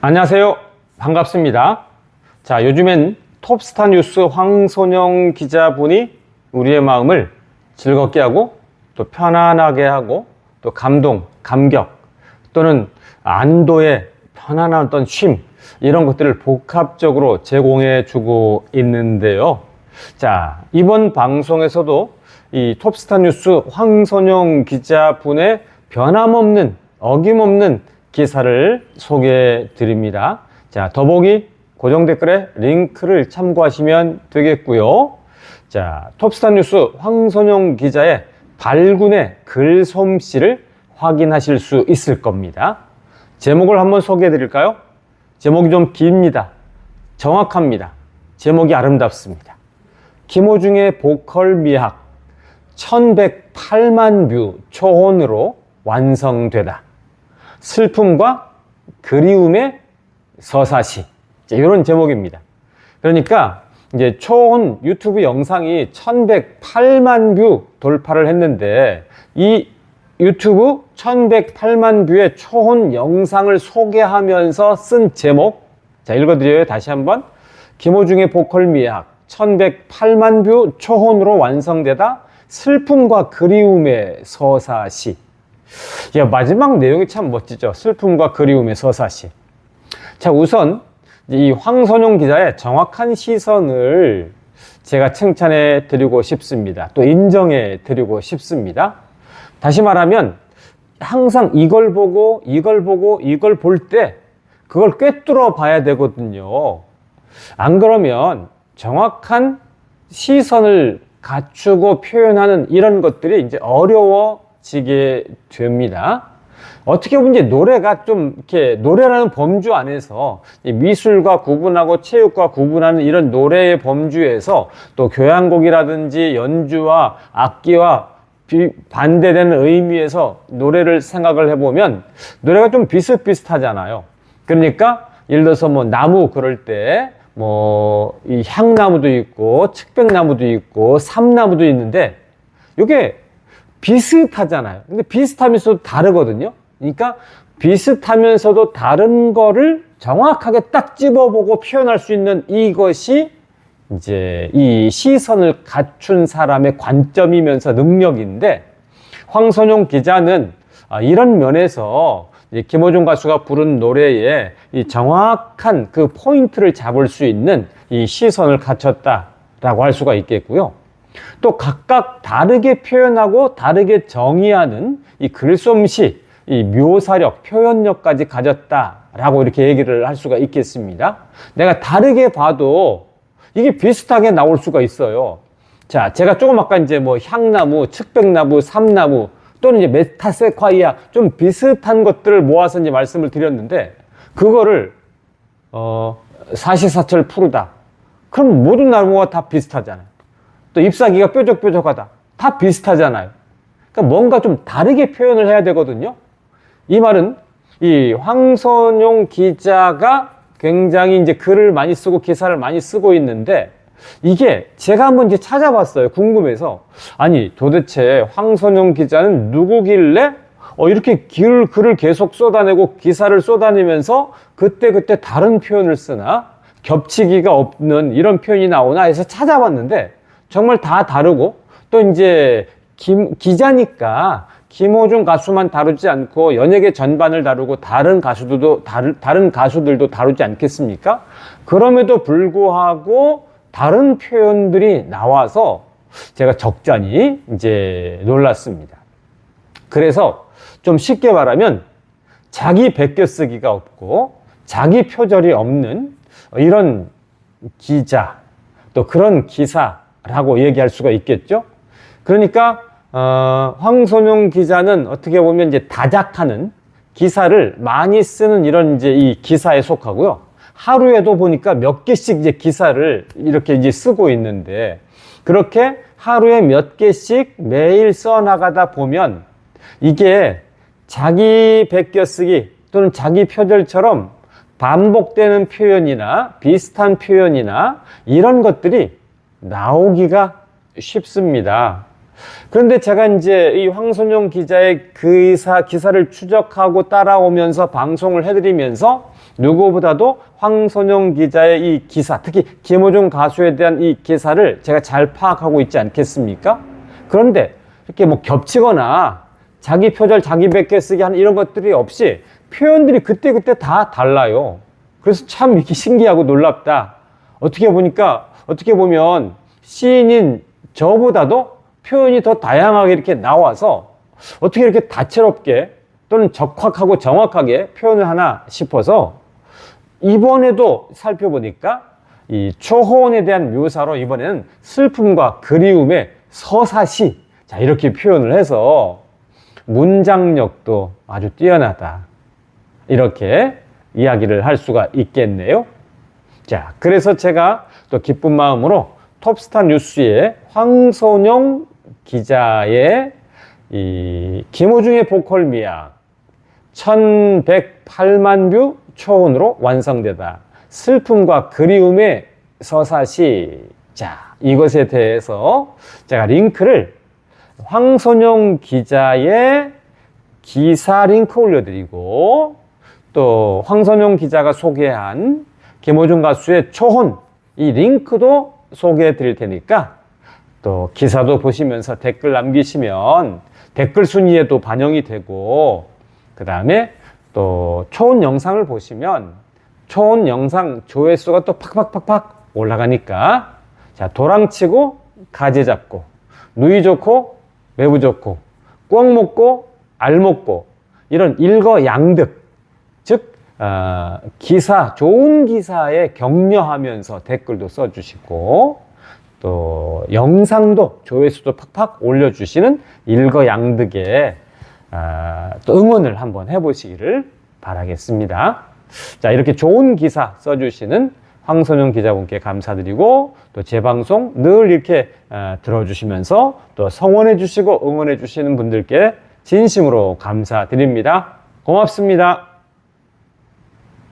안녕하세요. 반갑습니다. 자, 요즘엔 톱스타 뉴스 황선영 기자분이 우리의 마음을 즐겁게 하고 또 편안하게 하고 또 감동, 감격 또는 안도의 편안한 어떤 쉼 이런 것들을 복합적으로 제공해 주고 있는데요. 자, 이번 방송에서도 이 톱스타 뉴스 황선영 기자분의 변함없는 어김없는 기사를 소개해 드립니다. 자, 더보기 고정 댓글에 링크를 참고하시면 되겠고요. 자, 톱스타 뉴스 황선영 기자의 발군의 글솜씨를 확인하실 수 있을 겁니다. 제목을 한번 소개해 드릴까요? 제목이 좀 깁니다. 정확합니다. 제목이 아름답습니다. 김호중의 보컬 미학 1108만 뷰 초혼으로 완성되다. 슬픔과 그리움의 서사시. 이런 제목입니다. 그러니까 이제 초혼 유튜브 영상이 1108만 뷰 돌파를 했는데 이 유튜브 1108만 뷰의 초혼 영상을 소개하면서 쓴 제목, 자, 읽어드려요. 다시 한번. 김호중의 보컬 미학 1108만 뷰 초혼으로 완성되다. 슬픔과 그리움의 서사시. 야, 마지막 내용이 참 멋지죠. 슬픔과 그리움의 서사시. 자, 우선 이 황선용 기자의 정확한 시선을 제가 칭찬해 드리고 싶습니다. 또 인정해 드리고 싶습니다. 다시 말하면 항상 이걸 보고 이걸 볼 때 그걸 꿰뚫어 봐야 되거든요. 안 그러면 정확한 시선을 갖추고 표현하는 이런 것들이 이제 어려워지게 됩니다. 어떻게 보면 이제 노래가 좀 이렇게 노래라는 범주 안에서 미술과 구분하고 체육과 구분하는 이런 노래의 범주에서 또 교향곡이라든지 연주와 악기와 반대되는 의미에서 노래를 생각을 해보면 노래가 좀 비슷비슷하잖아요. 그러니까 예를 들어서 뭐 나무 그럴 때 뭐 이 향나무도 있고 측백나무도 있고 삼나무도 있는데 이게 비슷하잖아요. 근데 비슷하면서도 다르거든요. 그러니까 비슷하면서도 다른 거를 정확하게 딱 집어보고 표현할 수 있는 이것이 이제 이 시선을 갖춘 사람의 관점이면서 능력인데, 황선용 기자는 이런 면에서 김호중 가수가 부른 노래에 이 정확한 그 포인트를 잡을 수 있는 이 시선을 갖췄다라고 할 수가 있겠고요. 또 각각 다르게 표현하고 다르게 정의하는 이 글솜씨, 이 묘사력, 표현력까지 가졌다라고 이렇게 얘기를 할 수가 있겠습니다. 내가 다르게 봐도 이게 비슷하게 나올 수가 있어요. 자, 제가 조금 아까 이제 뭐 향나무, 측백나무, 삼나무 또는 이제 메타세콰이아 좀 비슷한 것들을 모아서 이제 말씀을 드렸는데, 그거를 사시사철 푸르다. 그럼 모든 나무가 다 비슷하잖아요. 또 잎사귀가 뾰족뾰족하다. 다 비슷하잖아요. 그러니까 뭔가 좀 다르게 표현을 해야 되거든요. 이 말은 이 황선용 기자가 굉장히 이제 글을 많이 쓰고 기사를 많이 쓰고 있는데, 이게 제가 한번 이제 찾아봤어요. 궁금해서. 아니, 도대체 황선용 기자는 누구길래 이렇게 글을 계속 쏟아내고 기사를 쏟아내면서 그때그때 다른 표현을 쓰나? 겹치기가 없는 이런 표현이 나오나 해서 찾아봤는데 정말 다 다르고, 또 이제 기자니까 김호중 가수만 다루지 않고 연예계 전반을 다루고 다른 가수들도 다루지 않겠습니까? 그럼에도 불구하고 다른 표현들이 나와서 제가 적잖이 이제 놀랐습니다. 그래서 좀 쉽게 말하면 자기 베껴쓰기가 없고 자기 표절이 없는 이런 기자, 또 그런 기사라고 얘기할 수가 있겠죠. 그러니까 황선용 기자는 어떻게 보면 이제 다작하는 기사를 많이 쓰는 이런 이제 이 기사에 속하고요. 하루에도 보니까 몇 개씩 이제 기사를 이렇게 이제 쓰고 있는데, 그렇게 하루에 몇 개씩 매일 써나가다 보면 이게 자기 베껴쓰기 또는 자기 표절처럼 반복되는 표현이나 비슷한 표현이나 이런 것들이 나오기가 쉽습니다. 그런데 제가 이제 이 황선용 기자의 기사를 추적하고 따라오면서 방송을 해드리면서 누구보다도 황선용 기자의 이 기사, 특히 김호중 가수에 대한 이 기사를 제가 잘 파악하고 있지 않겠습니까? 그런데 이렇게 뭐 겹치거나 자기 표절, 자기 베껴쓰기 하는 이런 것들이 없이 표현들이 그때그때 다 달라요. 그래서 참 이렇게 신기하고 놀랍다. 어떻게 보면 시인인 저보다도 표현이 더 다양하게 이렇게 나와서 어떻게 이렇게 다채롭게 또는 적확하고 정확하게 표현을 하나 싶어서 이번에도 살펴보니까 이 초호원에 대한 묘사로 이번에는 슬픔과 그리움의 서사시, 자, 이렇게 표현을 해서 문장력도 아주 뛰어나다. 이렇게 이야기를 할 수가 있겠네요. 자, 그래서 제가 또 기쁜 마음으로 톱스타 뉴스의 황선용 기자의 이 김호중의 보컬 미학 1108만 뷰 초원으로 완성되다. 슬픔과 그리움의 서사시. 자, 이것에 대해서 제가 링크를 황선용 기자의 기사 링크 올려드리고 또 황선용 기자가 소개한 김호중 가수의 초혼 이 링크도 소개해 드릴 테니까 또 기사도 보시면서 댓글 남기시면 댓글 순위에도 반영이 되고 그 다음에 또 초혼 영상을 보시면 초혼 영상 조회수가 또 팍팍팍팍 올라가니까 자, 도랑치고 가지 잡고 누이 좋고 매부 좋고 꿩 먹고 알 먹고 이런 일거양득 즉 기사 좋은 기사에 격려하면서 댓글도 써주시고 또 영상도 조회수도 팍팍 올려주시는 일거양득의 또 응원을 한번 해보시기를 바라겠습니다. 자, 이렇게 좋은 기사 써주시는 황선용 기자분께 감사드리고 또 제 방송 늘 이렇게 들어주시면서 또 성원해 주시고 응원해 주시는 분들께 진심으로 감사드립니다. 고맙습니다.